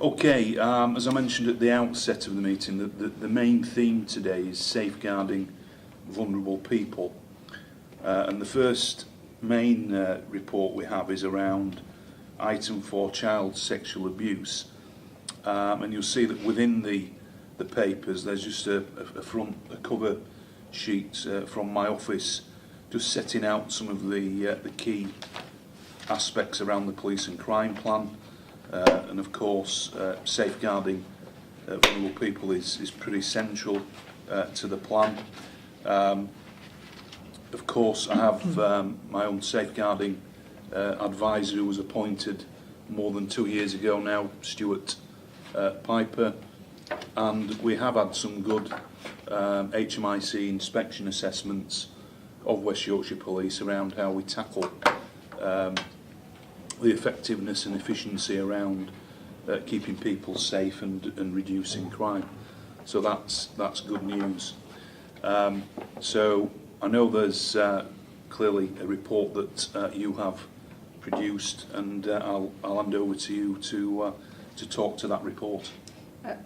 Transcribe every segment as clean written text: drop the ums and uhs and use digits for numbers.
Okay, as I mentioned at the outset of the meeting, the main theme today is safeguarding vulnerable people. And the first main report we have is around item 4, child sexual abuse. And you'll see that within the papers there's just a cover sheet from my office just setting out some of the key aspects around the police and crime plan. And of course, safeguarding vulnerable people is pretty central to the plan. Of course, I have my own safeguarding advisor who was appointed more than 2 years ago now, Stuart Piper, and we have had some good HMIC inspection assessments of West Yorkshire Police around how we tackle the effectiveness and efficiency around keeping people safe and reducing crime. So that's good news. So I know there's clearly a report that you have produced, and I'll hand over to you to talk to that report.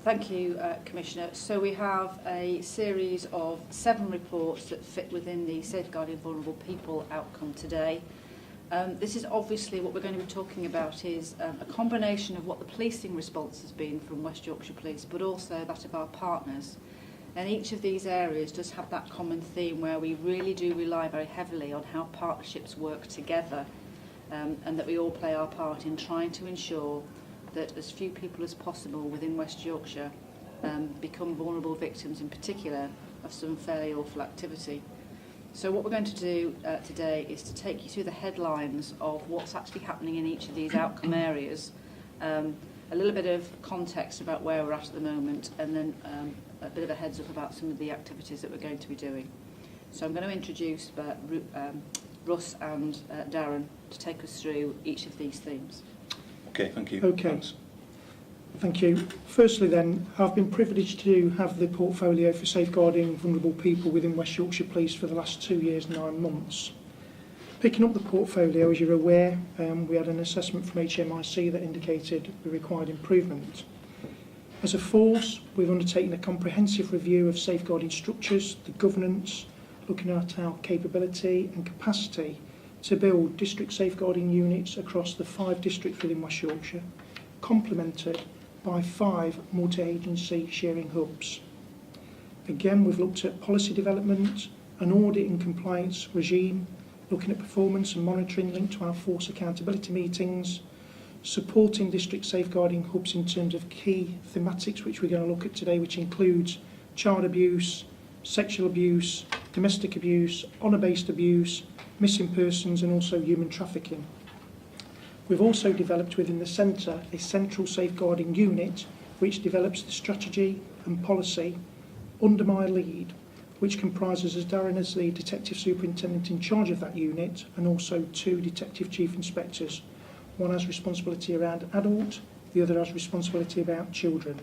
Thank you, Commissioner. So we have a series of 7 reports that fit within the Safeguarding Vulnerable People outcome today. This is obviously what we're going to be talking about is a combination of what the policing response has been from West Yorkshire Police, but also that of our partners. And each of these areas does have that common theme where we really do rely very heavily on how partnerships work together, and that we all play our part in trying to ensure that as few people as possible within West Yorkshire become vulnerable victims in particular of some fairly awful activity. So what we're going to do today is to take you through the headlines of what's actually happening in each of these outcome areas, a little bit of context about where we're at the moment, and then a bit of a heads up about some of the activities that we're going to be doing. So I'm going to introduce Russ and Darren to take us through each of these themes. Okay, thank you. Okay. Thanks. Thank you. Firstly then, I've been privileged to have the portfolio for safeguarding vulnerable people within West Yorkshire Police for the last 2 years, 9 months. Picking up the portfolio, as you're aware, we had an assessment from HMIC that indicated we required improvement. As a force, we've undertaken a comprehensive review of safeguarding structures, the governance, looking at our capability and capacity to build district safeguarding units across the 5 districts within West Yorkshire, complemented by 5 multi-agency sharing hubs. Again, we've looked at policy development, an audit and compliance regime, looking at performance and monitoring linked to our force accountability meetings, supporting district safeguarding hubs in terms of key thematics which we're going to look at today, which includes child abuse, sexual abuse, domestic abuse, honour-based abuse, missing persons, and also human trafficking. We've also developed within the centre a central safeguarding unit which develops the strategy and policy under my lead, which comprises, as Darren as the Detective Superintendent in charge of that unit, and also 2 Detective Chief Inspectors. One has responsibility around adult, the other has responsibility about children.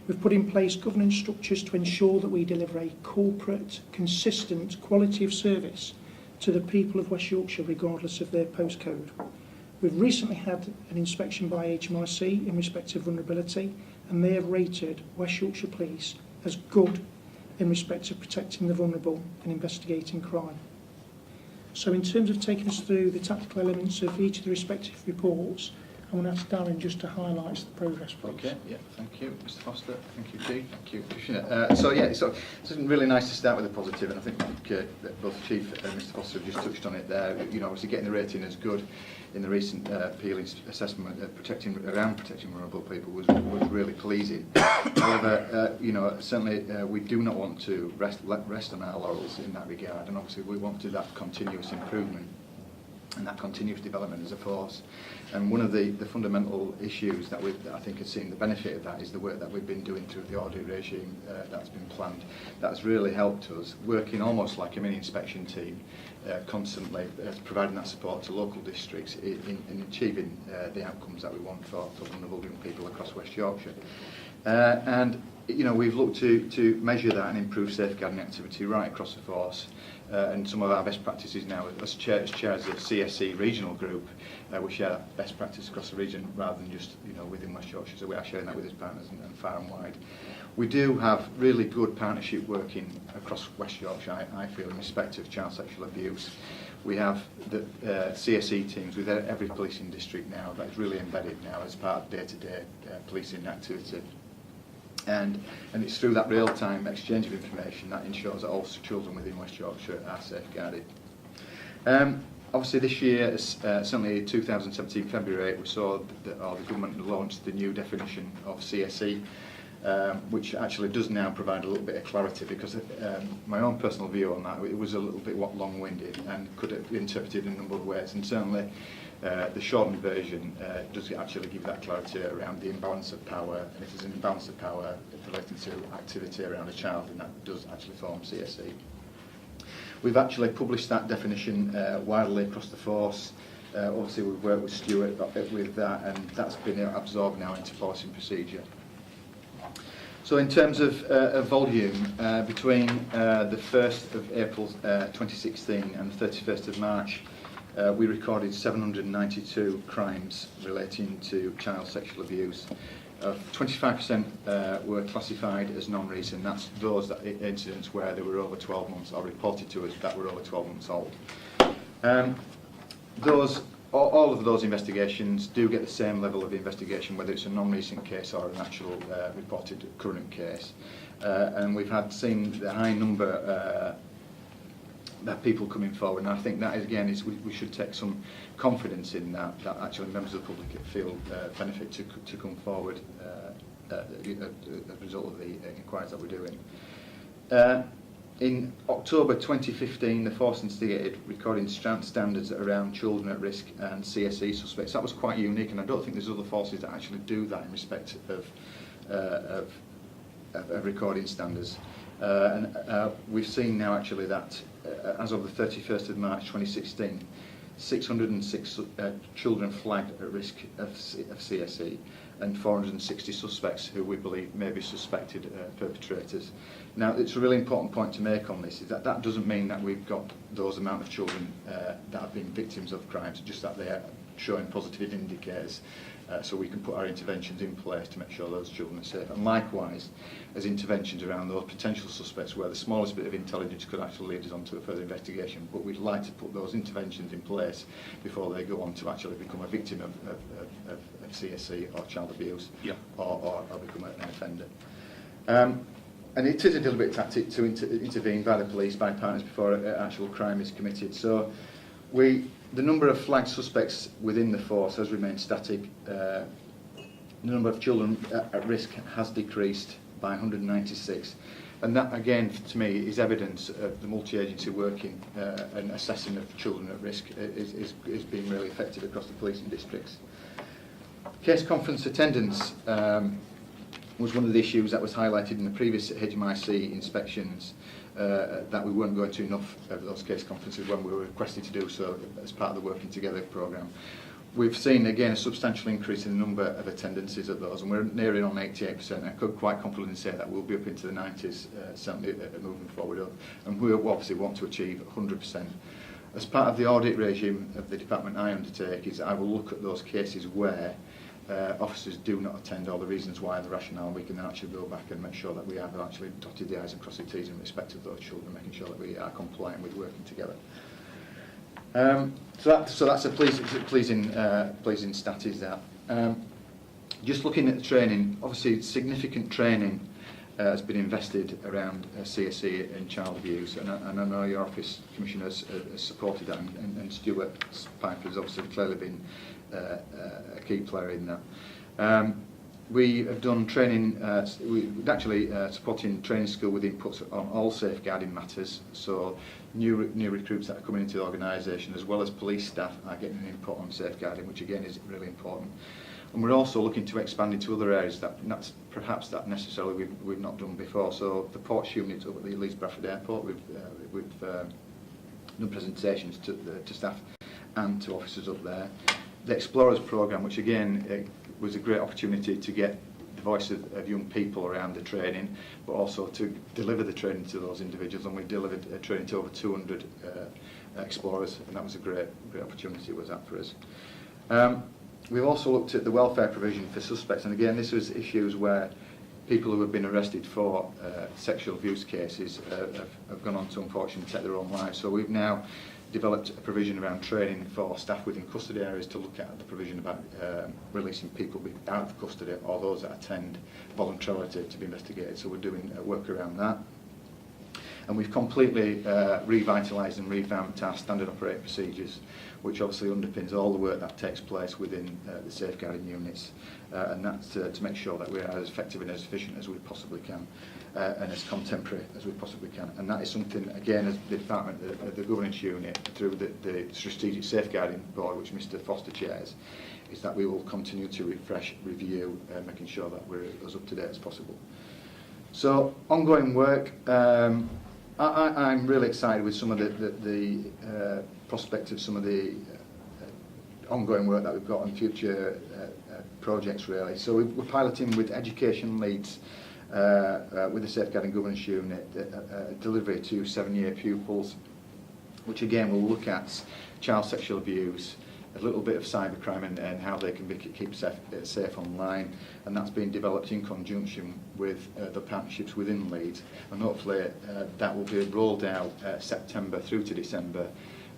We've put in place governance structures to ensure that we deliver a corporate, consistent quality of service to the people of West Yorkshire regardless of their postcode. We've recently had an inspection by HMIC in respect of vulnerability, and they have rated West Yorkshire Police as good in respect of protecting the vulnerable and investigating crime. So in terms of taking us through the tactical elements of each of the respective reports, I want to ask Darren just to highlight the progress, please. Okay, yeah, thank you, Mr Foster. Thank you, Chief. Thank you, Commissioner. So it's really nice to start with a positive, and I think that both Chief and Mr Foster have just touched on it there. You know, obviously getting the rating as good in the recent Peel assessment protecting vulnerable people was really pleasing. However, you know, certainly we do not want to rest on our laurels in that regard, and obviously we want to do that continuous improvement and that continuous development as a force. And one of the fundamental issues that I think has seen the benefit of that is the work that we've been doing through the audit regime that's been planned. That's really helped us, working almost like a mini inspection team, constantly providing that support to local districts in achieving the outcomes that we want for vulnerable young people across West Yorkshire. And you know, we've looked to measure that and improve safeguarding activity right across the force. And some of our best practices now, as chairs of the CSE regional group, we share that best practice across the region rather than just, you know, within West Yorkshire. So we are sharing that with his partners and far and wide. We do have really good partnership working across West Yorkshire, I feel, in respect of child sexual abuse. We have the CSE teams with every policing district now that is really embedded now as part of day-to-day policing activity. And it's through that real-time exchange of information that ensures that all children within West Yorkshire are safeguarded. Obviously this year, certainly 2017 February, we saw the government launched the new definition of CSE, which actually does now provide a little bit of clarity, because my own personal view on that, it was a little bit long-winded and could have been interpreted in a number of ways, and certainly the shortened version does actually give that clarity around the imbalance of power, and if there's an imbalance of power related to activity around a child, then that does actually form CSE. We've actually published that definition widely across the force. Obviously we've worked with Stuart with that, and that's been absorbed now into policy and procedure. So in terms of volume, between the 1st of April 2016 and the 31st of March, we recorded 792 crimes relating to child sexual abuse. 25% were classified as non-recent. That's those incidents where they were over 12 months or reported to us that were over 12 months old. All of those investigations do get the same level of investigation, whether it's a non-recent case or an actual reported current case. And we've seen the high number that people coming forward, and I think that is, again, we should take some confidence in that actually members of the public feel benefit to come forward as a result of the inquiries that we're doing. In October 2015, the force instigated recording standards around children at risk and CSE suspects. That was quite unique, and I don't think there's other forces that actually do that in respect of recording standards. We've seen now actually that as of the 31st of March 2016, 606 children flagged at risk of CSE and 460 suspects who we believe may be suspected perpetrators. Now, it's a really important point to make on this, is that doesn't mean that we've got those amount of children that have been victims of crimes, just that they are showing positive indicators, so we can put our interventions in place to make sure those children are safe. And likewise, as interventions around those potential suspects where the smallest bit of intelligence could actually lead us on to a further investigation, but we'd like to put those interventions in place before they go on to actually become a victim of CSE or child abuse, yeah, or become an offender. And it is a little bit tactic to intervene by the police, by partners, before an actual crime is committed. So the number of flagged suspects within the force has remained static. The number of children at risk has decreased by 196. And that, again, to me, is evidence of the multi-agency working and assessing of children at risk is being really effective across the policing districts. Case conference attendance was one of the issues that was highlighted in the previous HMIC inspections, that we weren't going to enough of those case conferences when we were requested to do so as part of the Working Together programme. We've seen, again, a substantial increase in the number of attendances at those, and we're nearing on 88%. I could quite confidently say that we'll be up into the 90s, certainly moving forward. And we obviously want to achieve 100%. As part of the audit regime of the department I undertake, is I will look at those cases where officers do not attend, all the reasons why and the rationale. We can then actually go back and make sure that we have actually dotted the I's and crossed the T's in respect of those children, making sure that we are compliant with working together. So that's a pleasing stat, is that. Just looking at the training, obviously significant training has been invested around CSE and child abuse, and I know your office, Commissioner, has supported that, and Stuart Piper has obviously clearly been a key player in that. We have done training, we're actually supporting training school with inputs on all safeguarding matters, so new recruits that are coming into the organisation, as well as police staff, are getting an input on safeguarding, which again is really important. And we're also looking to expand into other areas that perhaps necessarily we've not done before. So the ports unit up at the Leeds Bradford Airport, we've done presentations to staff and to officers up there. The Explorers programme, which again was a great opportunity to get the voice of young people around the training, but also to deliver the training to those individuals. And we delivered training to over 200 explorers, and that was a great opportunity, was that for us. We've also looked at the welfare provision for suspects, and again this was issues where people who have been arrested for sexual abuse cases have gone on to unfortunately take their own lives. So we've now developed a provision around training for staff within custody areas to look at the provision about releasing people out of custody or those that attend voluntarily to be investigated. So we're doing work around that. And we've completely revitalised and revamped our standard operating procedures, which obviously underpins all the work that takes place within the safeguarding units, and that's to make sure that we are as effective and as efficient as we possibly can, and as contemporary as we possibly can. And that is something, again, as the department, the governance unit, through the Strategic Safeguarding Board, which Mr Foster chairs, is that we will continue to refresh, review, making sure that we're as up to date as possible. So, ongoing work. I'm really excited with some of the prospect of some of the ongoing work that we've got on future projects, really. So we're piloting with education leads with the Safeguarding Governance Unit, delivery to 7-year pupils, which again will look at child sexual abuse, a little bit of cybercrime and how they can keep safe online, and that's being developed in conjunction with the partnerships within Leeds, and hopefully that will be rolled out September through to December,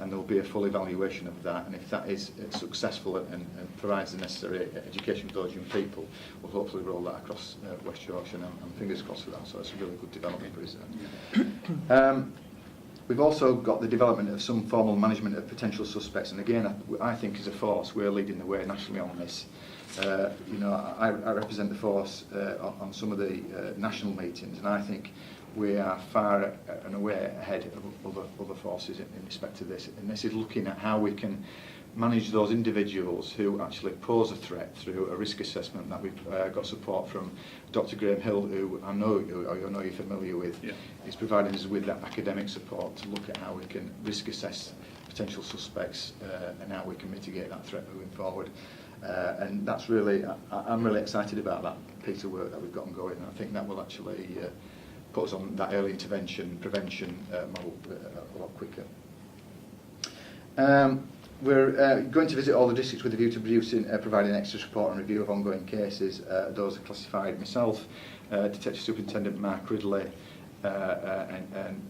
and there will be a full evaluation of that, and if that is successful and provides the necessary education for those young people, we'll hopefully roll that across West Yorkshire, and I'm fingers crossed for that, so it's a really good development for us. We've also got the development of some formal management of potential suspects, and again, I think as a force we're leading the way nationally on this. You know, I represent the force on some of the national meetings, and I think we are far and away ahead of other forces in respect to this. And this is looking at how we can manage those individuals who actually pose a threat through a risk assessment that we've got support from Dr. Graham Hill, who I know you're familiar with. Yeah. He's providing us with that academic support to look at how we can risk assess potential suspects and how we can mitigate that threat moving forward. And that's really, I'm really excited about that piece of work that we've got ongoing, and I think that will actually put us on that early intervention, prevention model a lot quicker. We're going to visit all the districts with a view to providing extra support and review of ongoing cases. Those are classified myself, Detective Superintendent Mark Ridley, and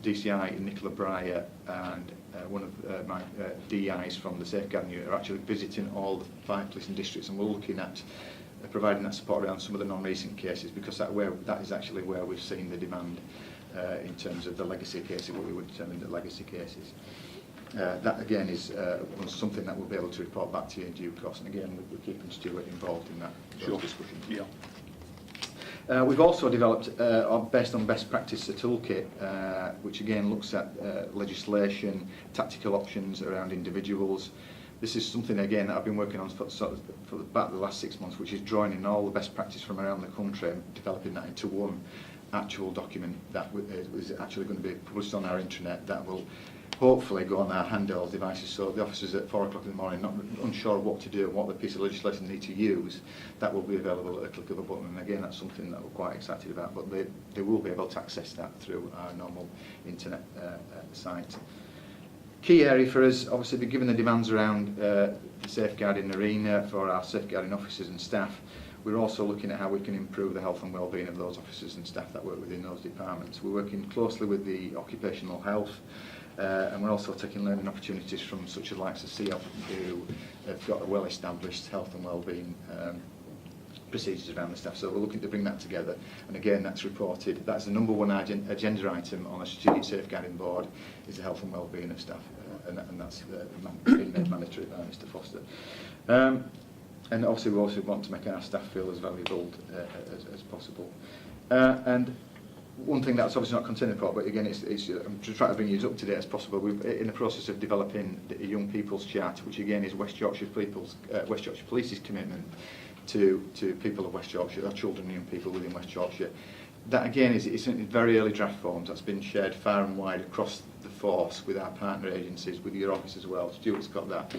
DCI Nicola Breyer, and one of my DIs from the Safeguarding Unit are actually visiting all the 5 policing districts, and we're looking at providing that support around some of the non-recent cases, because that is actually where we've seen the demand in terms of the legacy cases, what we would determine the legacy cases. That again is something that we'll be able to report back to you in due course, and again we're keeping Stuart involved in that discussion. Yeah. We've also developed, based on best practice, a toolkit which again looks at legislation, tactical options around individuals. This is something again that I've been working on for about the last 6 months, which is drawing in all the best practice from around the country and developing that into one actual document that is actually going to be published on our intranet, that will hopefully go on our handheld devices, so the officers at 4 o'clock in the morning not unsure of what to do and what the piece of legislation they need to use, that will be available at a click of a button. And again, that's something that we're quite excited about, but they will be able to access that through our normal internet site. Key area for us, obviously, given the demands around the safeguarding arena for our safeguarding officers and staff, we're also looking at how we can improve the health and well-being of those officers and staff that work within those departments. We're working closely with the occupational health, and we're also taking learning opportunities from such as likes of CEOP, who have got a well-established health and well-being procedures around the staff. So we're looking to bring that together, and again that's reported. That's the number one agenda item on a strategic safeguarding board, is the health and well-being of staff, and that's being made mandatory by Mr Foster. And obviously we also want to make our staff feel as valuable as possible. And one thing that's obviously not contained in the report, but again, I'm just trying to bring you up to date as possible. We're in the process of developing the Young People's Charter, which again is West Yorkshire Police's commitment to people of West Yorkshire, our children and young people within West Yorkshire. That again is in very early draft forms. That's been shared far and wide across the force with our partner agencies, with your office as well. Stuart's got that.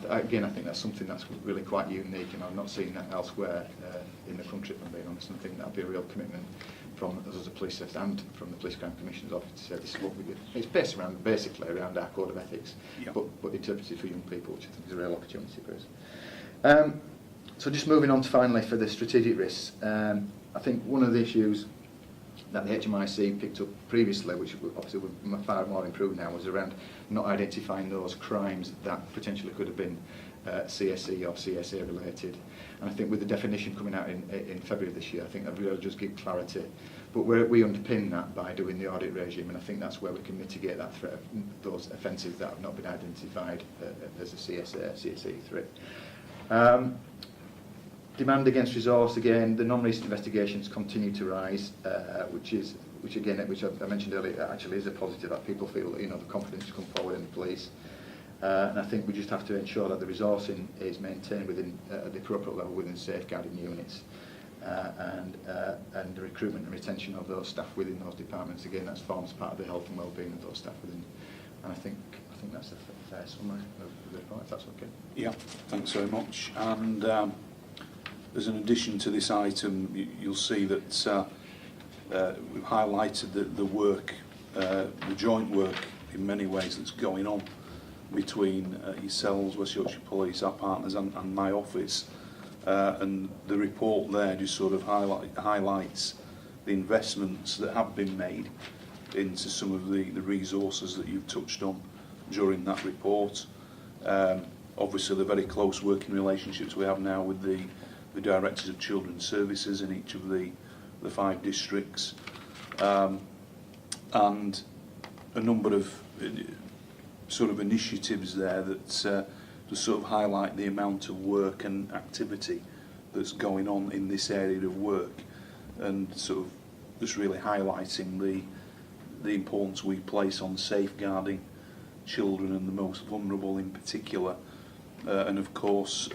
Again, I think that's something that's really quite unique, and I've not seen that elsewhere in the country, if I'm being honest. And I think that'd be a real commitment from us as a police service and from the Police Crime Commissioner's office to say this is what we do. It's based around, basically around our code of ethics, yeah. but interpreted for young people, which I think is a real opportunity for us. So just moving on to finally for the strategic risks, I think one of the issues that the HMIC picked up previously, which obviously we're far more improved now, was around not identifying those crimes that potentially could have been CSE or CSA related. And I think with the definition coming out in February this year, I think that really just give clarity. But we underpin that by doing the audit regime, and I think that's where we can mitigate that threat of those offences that have not been identified as a CSE threat. Demand against resource, again, the non-recent investigations continue to rise, which I mentioned earlier, actually is a positive, that people feel that, the confidence to come forward in the police. And I think we just have to ensure that the resourcing is maintained within at the appropriate level within safeguarding units, and the recruitment and retention of those staff within those departments. Again, that forms part of the health and well-being of those staff within. And I think that's a fair summary of the report, if that's okay. Yeah, thanks very much. And as an addition to this item, you'll see that we've highlighted the work, the joint work in many ways that's going on between yourselves, West Yorkshire Police, our partners, and my office. And the report there just sort of highlights the investments that have been made into some of the resources that you've touched on during that report. Obviously, the very close working relationships we have now with the directors of children's services in each of the 5 districts, and a number of sort of initiatives there that to sort of highlight the amount of work and activity that's going on in this area of work, and sort of just really highlighting the importance we place on safeguarding children and the most vulnerable in particular. And of course,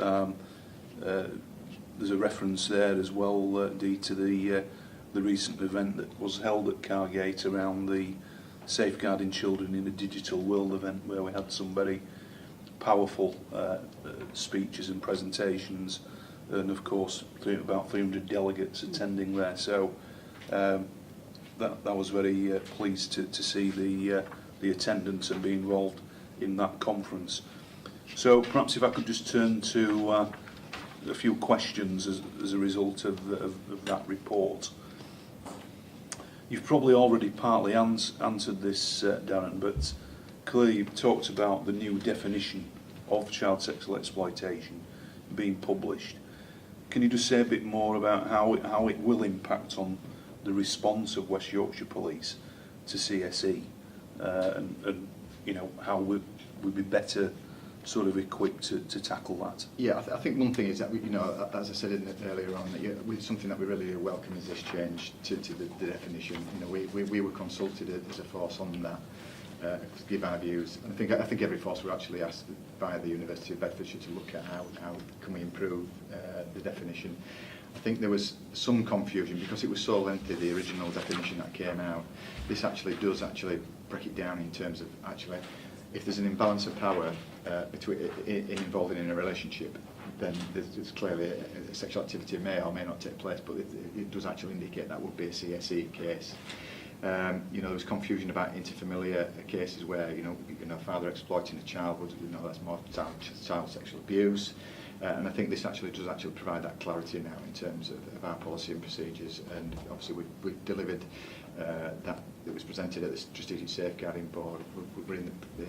there's a reference there as well, Dee, to the recent event that was held at Cargate around the Safeguarding Children in a Digital World event, where we had some very powerful speeches and presentations, and of course about 300 delegates attending there. So that was very pleased to see the attendance and be involved in that conference. So perhaps if I could just turn to a few questions as a result of that report. You've probably already partly answered this, Darren, but clearly you've talked about the new definition of child sexual exploitation being published. Can you just say a bit more about how it will impact on the response of West Yorkshire Police to CSE, and how we'd be better sort of equipped to tackle that? Yeah, I think one thing is that as I said earlier on, that something that we really welcome is this change to the definition. We were consulted as a force on that to give our views, and I think every force were actually asked by the University of Bedfordshire to look at how can we improve the definition. I think there was some confusion because it was so lengthy, the original definition that came out. This does break it down in terms of if there's an imbalance of power involved in a relationship, then there's clearly a sexual activity may or may not take place, but it does actually indicate that would be a CSE case. There was confusion about interfamiliar cases where father exploiting a child would that's more child sexual abuse, and I think this does provide that clarity now in terms of our policy and procedures. And obviously we've delivered that. It was presented at the Strategic Safeguarding Board. We're in the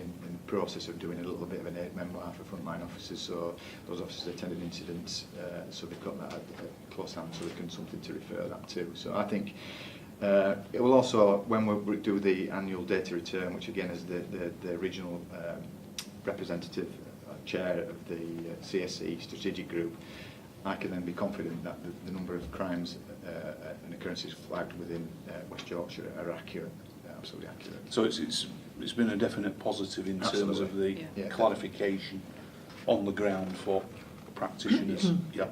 process of doing a little bit of an aid memoir for frontline officers, so those officers attended incidents, so they've got that at close hand, so they can something to refer that to. So I think it will also, when we do the annual data return, which again is the regional representative chair of the CSE strategic group, I can then be confident that the number of crimes and occurrences flagged within West Yorkshire are accurate, absolutely accurate. So it's been a definite positive in terms of the clarification on the ground for practitioners. Yeah,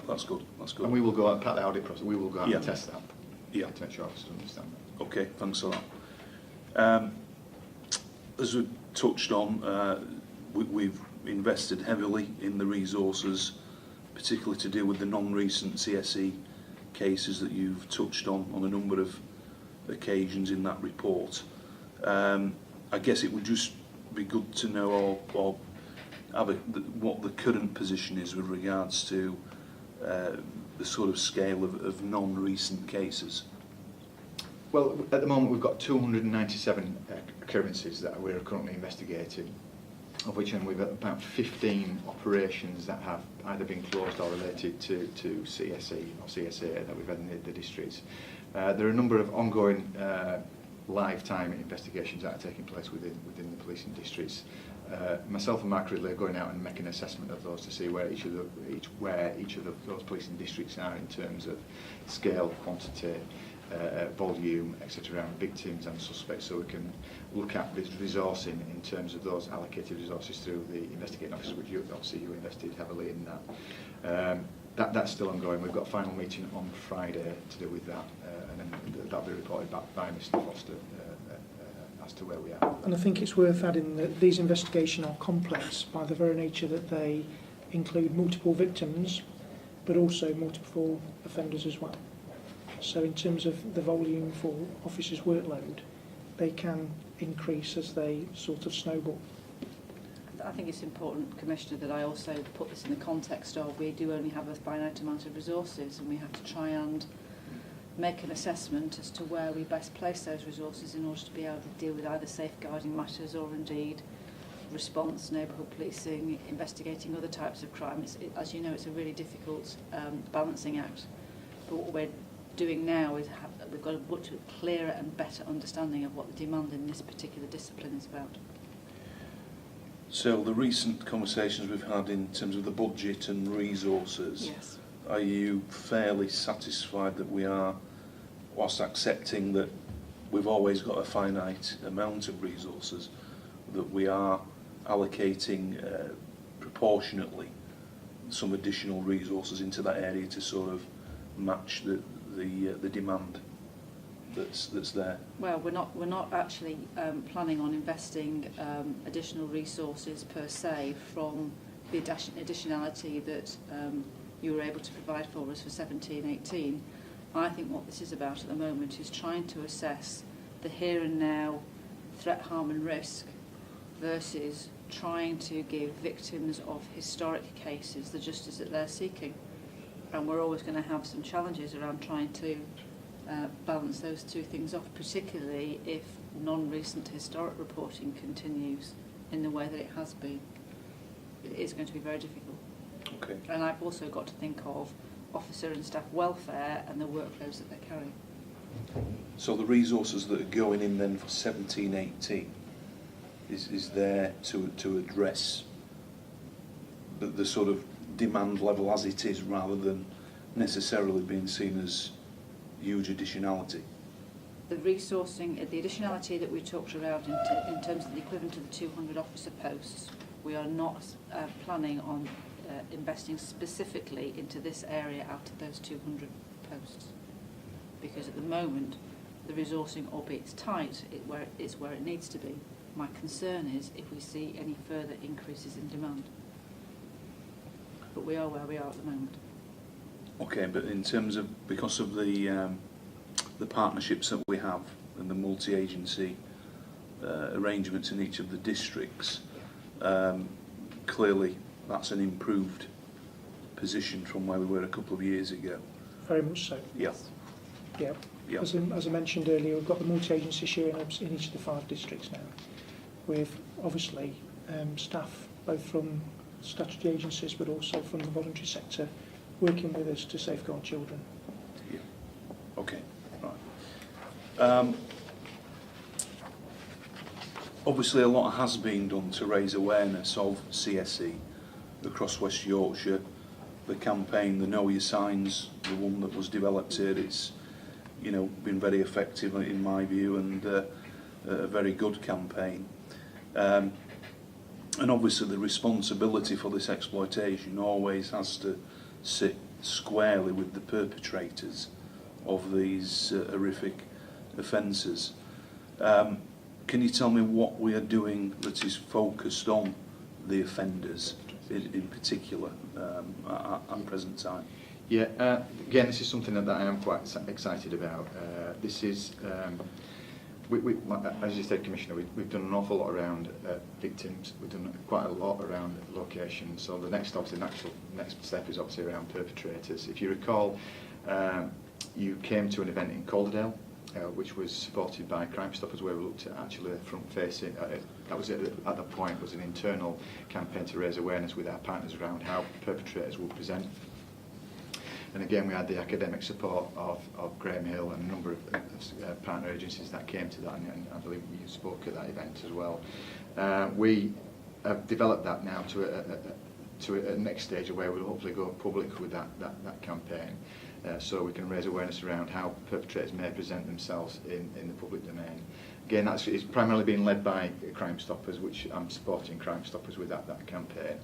that's good. That's good. And we will go out, part of the audit process, we will go out and test that. Yeah. To make sure officers understand that. Okay, thanks for that. as we touched on, we've invested heavily in the resources, particularly to deal with the non-recent CSE cases that you've touched on a number of occasions in that report. I guess it would just be good to know or have what the current position is with regards to the sort of scale of non-recent cases. Well, at the moment we've got 297 occurrences that we're currently investigating, of which we've got about 15 operations that have either been closed or related to CSE or CSA that we've had in the districts. There are a number of ongoing lifetime investigations that are taking place within the policing districts. Myself and Mark Ridley are going out and making an assessment of those to see where each of those policing districts are in terms of scale, quantity, volume, etc., around victims and suspects, so we can look at this resourcing in terms of those allocated resources through the investigating officers, which you invested heavily in that. That's still ongoing. We've got a final meeting on Friday to do with that, and then that'll be reported back by Mr Foster as to where we are. And I think it's worth adding that these investigations are complex by the very nature that they include multiple victims, but also multiple offenders as well. So in terms of the volume for officers' workload, they can increase as they sort of snowball. I think it's important, Commissioner, that I also put this in the context of we do only have a finite amount of resources, and we have to try and make an assessment as to where we best place those resources in order to be able to deal with either safeguarding matters or indeed response, neighbourhood policing, investigating other types of crime. As you know, it's a really difficult balancing act. But what we're doing now is we've got a much clearer and better understanding of what the demand in this particular discipline is about. So the recent conversations we've had in terms of the budget and resources, Yes. are you fairly satisfied that we are, whilst accepting that we've always got a finite amount of resources, that we are allocating proportionately some additional resources into that area to sort of match the demand that's there? Well, we're not actually planning on investing additional resources per se from the additionality that you were able to provide for us for 17-18. I think what this is about at the moment is trying to assess the here and now threat, harm and risk versus trying to give victims of historic cases the justice that they're seeking. And we're always going to have some challenges around trying to balance those two things off, particularly if non-recent historic reporting continues in the way that it has been. It is going to be very difficult. Okay. And I've also got to think of officer and staff welfare and the workloads that they're carrying. So the resources that are going in then for 17-18 is there to address the sort of demand level as it is, rather than necessarily being seen as huge additionality. The resourcing, the additionality that we talked about in terms of the equivalent of the 200 officer posts, we are not planning on investing specifically into this area out of those 200 posts. Because at the moment, the resourcing, albeit it's tight, it's where it needs to be. My concern is if we see any further increases in demand. But we are where we are at the moment. Okay, but in terms of, because of the partnerships that we have and the multi-agency arrangements in each of the districts, clearly that's an improved position from where we were a couple of years ago. Very much so. Yeah. Yeah. Yeah. As I mentioned earlier, we've got the multi-agency sharing hubs in each of the 5 districts now, with obviously staff both from statutory agencies but also from the voluntary sector working with us to safeguard children. Yeah. Okay. Right. Obviously, a lot has been done to raise awareness of CSE across West Yorkshire. The campaign, the Know Your Signs, the one that was developed here, it's been very effective in my view, and a very good campaign. And obviously the responsibility for this exploitation always has to sit squarely with the perpetrators of these horrific offences. Can can you tell me what we are doing that is focused on the offenders in particular at present time? Yeah, again, this is something that I am quite excited about. This is, as you said, Commissioner, we've done an awful lot around victims. We've done quite a lot around locations. So the next step is obviously around perpetrators. If you recall, you came to an event in Calderdale, which was supported by Crime Stoppers, where we looked at actually front-facing. That was at that point was an internal campaign to raise awareness with our partners around how perpetrators would present. And again, we had the academic support of Graham Hill and a number of partner agencies that came to that, and I believe you spoke at that event as well. We have developed that now to a next stage where we'll hopefully go public with that campaign, so we can raise awareness around how perpetrators may present themselves in the public domain. Again, it's primarily being led by Crime Stoppers, which I'm supporting Crime Stoppers with that campaign.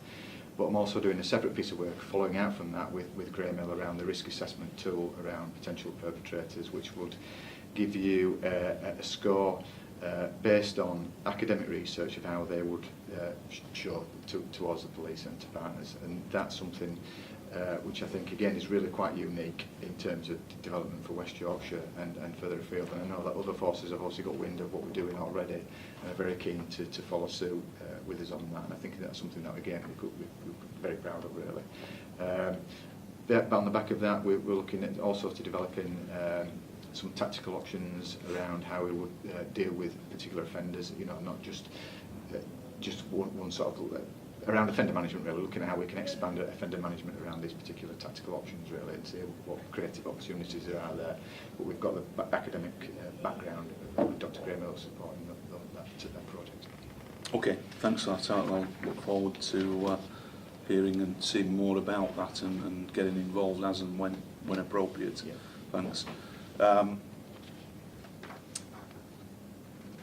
But I'm also doing a separate piece of work following out from that with Graham Hill around the risk assessment tool around potential perpetrators, which would give you a score based on academic research of how they would show towards the police and to partners. And that's something which I think, again, is really quite unique in terms of development for West Yorkshire and further afield. And I know that other forces have also got wind of what we're doing already and are very keen to follow suit with us on that. And I think that's something that, again, we're very proud of, really. But on the back of that, we're looking at also to developing some tactical options around how we would deal with particular offenders, you know, not just one sort of around offender management, really, looking at how we can expand offender management around these particular tactical options, really, and see what creative opportunities there are there. But we've got the academic background with Dr. Graham Hill supporting that project. Okay, thanks for that. I'll look forward to hearing and seeing more about that and getting involved as and when appropriate. Yeah. Thanks.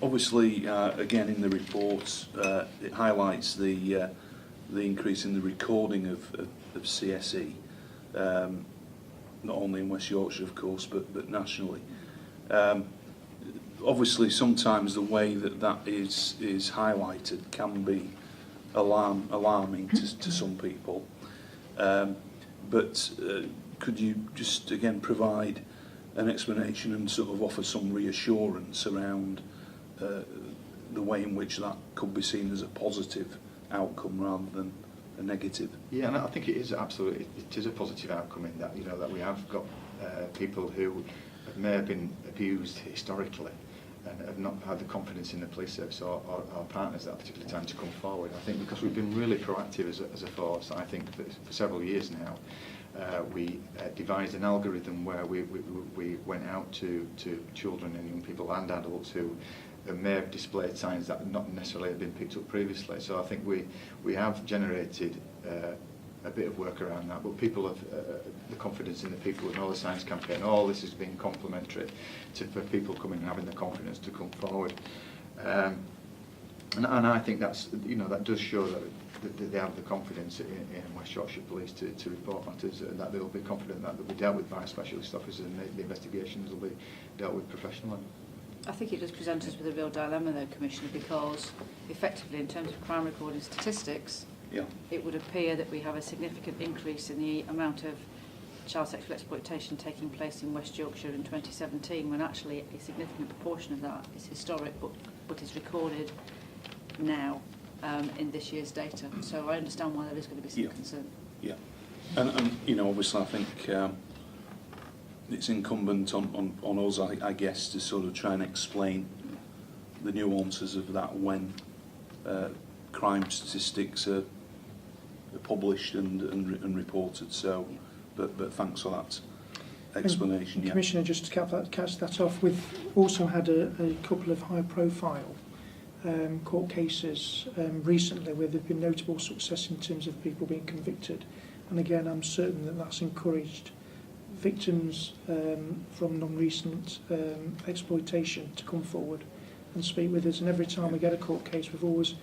Obviously, again in the report, it highlights the increase in the recording of CSE, not only in West Yorkshire, of course, but nationally. Obviously, sometimes the way that is highlighted can be alarming to some people. But could you just again provide an explanation and sort of offer some reassurance around the way in which that could be seen as a positive outcome rather than a negative? Yeah, and I think it is absolutely, it is a positive outcome in that, you know, that we have got people who may have been abused historically and have not had the confidence in the police service or our partners at that particular time to come forward. I think because we've been really proactive as a force, I think that for several years now, we devised an algorithm where we went out to children and young people and adults who may have displayed signs that not necessarily have been picked up previously. So I think we have generated a bit of work around that, but people have the confidence in the people with all the Signs campaign. All this has been complementary for people coming and having the confidence to come forward. And I think that's, you know, that does show that they have the confidence in West Yorkshire Police to report matters, and that they'll be confident that they'll be dealt with by specialist officers and the investigations will be dealt with professionally. I think it does present us with a real dilemma though, Commissioner, because effectively in terms of crime recording statistics, Yeah. it would appear that we have a significant increase in the amount of child sexual exploitation taking place in West Yorkshire in 2017, when actually a significant proportion of that is historic but is recorded now in this year's data. So I understand why there is going to be some concern. Yeah, and you know, obviously I think it's incumbent on us, I guess, to sort of try and explain the nuances of that when crime statistics are published and reported. So, but thanks for that explanation. And Commissioner, just to catch that off, we've also had a couple of high-profile court cases recently where there have been notable success in terms of people being convicted. And again, I'm certain that that's encouraged victims from non-recent exploitation to come forward and speak with us. And every time we get a court case, we've always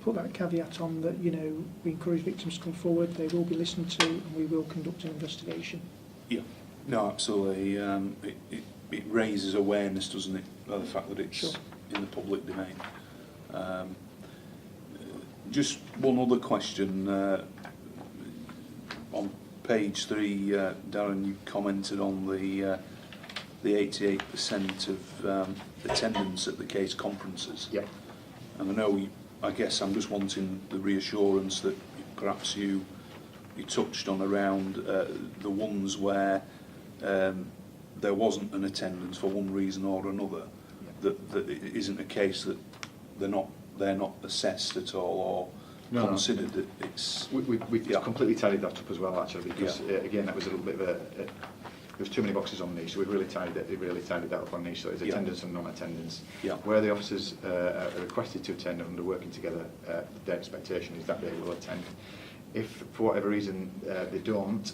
put that caveat on that, you know, we encourage victims to come forward, they will be listened to, and we will conduct an investigation. Yeah, no, absolutely. It raises awareness, doesn't it, by the fact that it's in the public domain. Just one other question. On page 3, Darren, you commented on the 88% of attendance at the case conferences. Yep. And I know, I guess I'm just wanting the reassurance that perhaps you touched on around the ones where there wasn't an attendance for one reason or another, that it isn't a case that they're not assessed at all or considered that it's... We've completely tidied that up as well, actually, because again, that was a little bit of there was too many boxes on these, so we've really tidied that up on these. So it's attendance and non-attendance. Where the officers are requested to attend and are working together, their expectation is that they will attend. If for whatever reason they don't,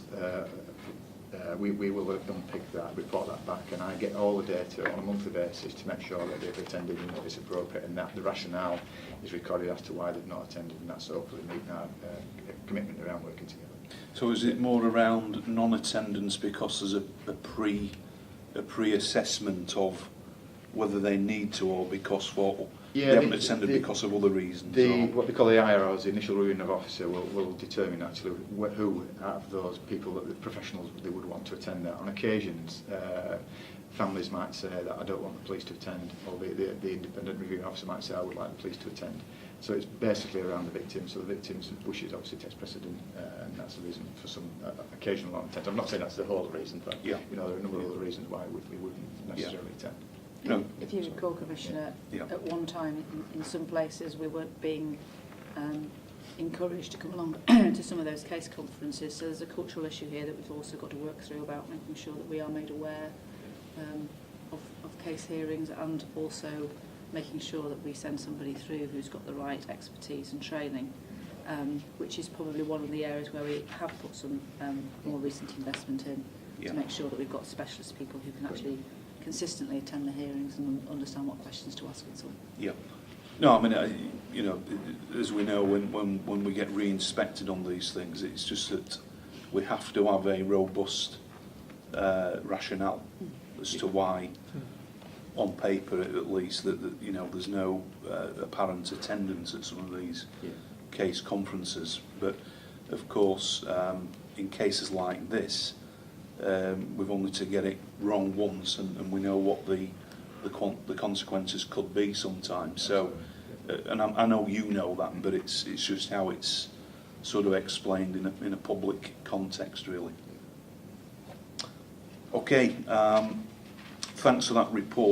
we will unpick that, report that back, and I get all the data on a monthly basis to make sure that they've attended and that it's appropriate, and that the rationale is recorded as to why they've not attended, and that's hopefully meeting our commitment around working together. So is it more around non-attendance because there's a pre-assessment of whether they need to, or because they haven't attended because of other reasons? What they call the IROs, the initial reviewing of officer, will determine actually who out of those people, the professionals, they would want to attend that. On occasions, families might say that I don't want the police to attend, or the independent reviewing officer might say I would like the police to attend. So it's basically around the victim. So the victim's wishes obviously takes precedent, and that's the reason for some occasional non-attendance. I'm not saying that's the whole reason, but there are a number of other reasons why we wouldn't necessarily attend. No. If you recall, Commissioner, at one time in some places we weren't being encouraged to come along to some of those case conferences. So there's a cultural issue here that we've also got to work through about making sure that we are made aware of case hearings, and also making sure that we send somebody through who's got the right expertise and training, which is probably one of the areas where we have put some more recent investment in, to make sure that we've got specialist people who can actually consistently attend the hearings and understand what questions to ask and so on. Yeah. No, I mean, you know, as we know, when we get re-inspected on these things, it's just that we have to have a robust rationale as to why, on paper at least, that you know, there's no apparent attendance at some of these case conferences. But of course, in cases like this, we've only to get it wrong once, and we know what the consequences could be sometimes. So, and I know you know that, but it's just how it's sort of explained in a public context, really. Okay, thanks for that report.